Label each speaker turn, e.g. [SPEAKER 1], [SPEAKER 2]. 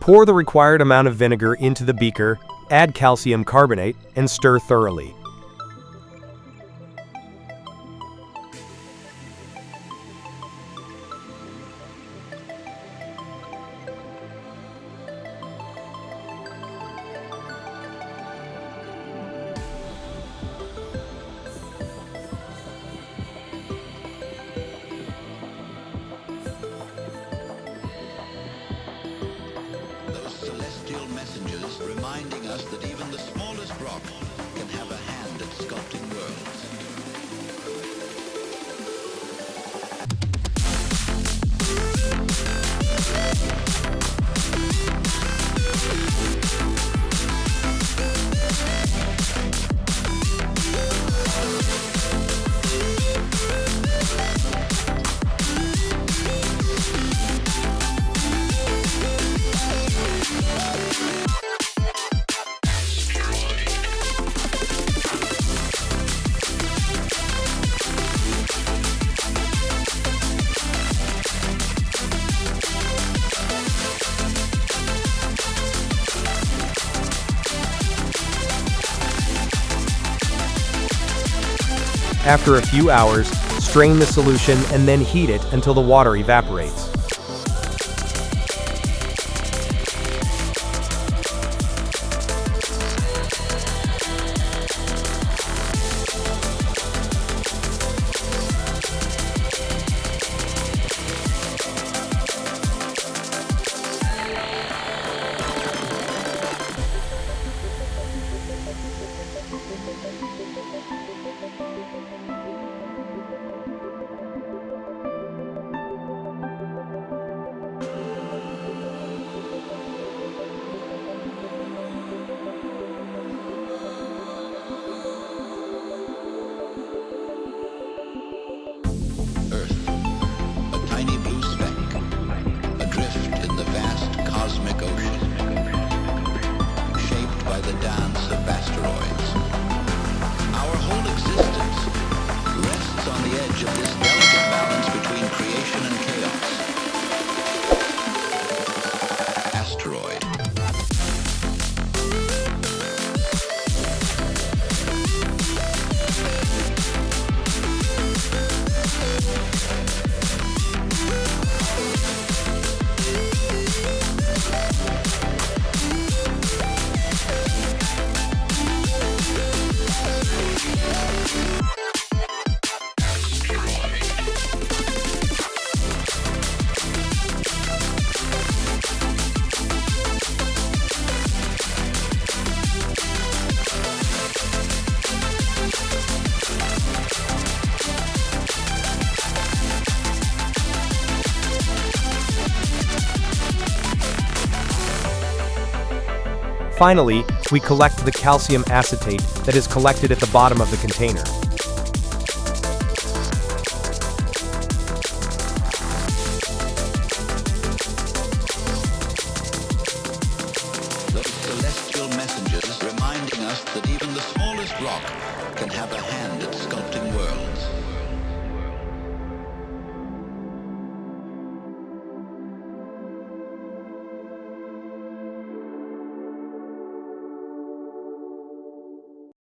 [SPEAKER 1] Pour the required amount of vinegar into the beaker, add calcium carbonate, and stir thoroughly.
[SPEAKER 2] Messengers reminding us that even the smallest rock can have a hand at sculpting worlds.
[SPEAKER 1] After a few hours, strain the solution and then heat it until the water evaporates.
[SPEAKER 2] Cosmic ocean, shaped by the dance of asteroids. Our whole existence rests on the edge of this delicate balance between creation and chaos. Asteroid.
[SPEAKER 1] Finally, we collect the calcium acetate that is collected at the bottom of the container.
[SPEAKER 2] Those celestial messengers reminding us that even the smallest rock can have a hand at sculpting worlds.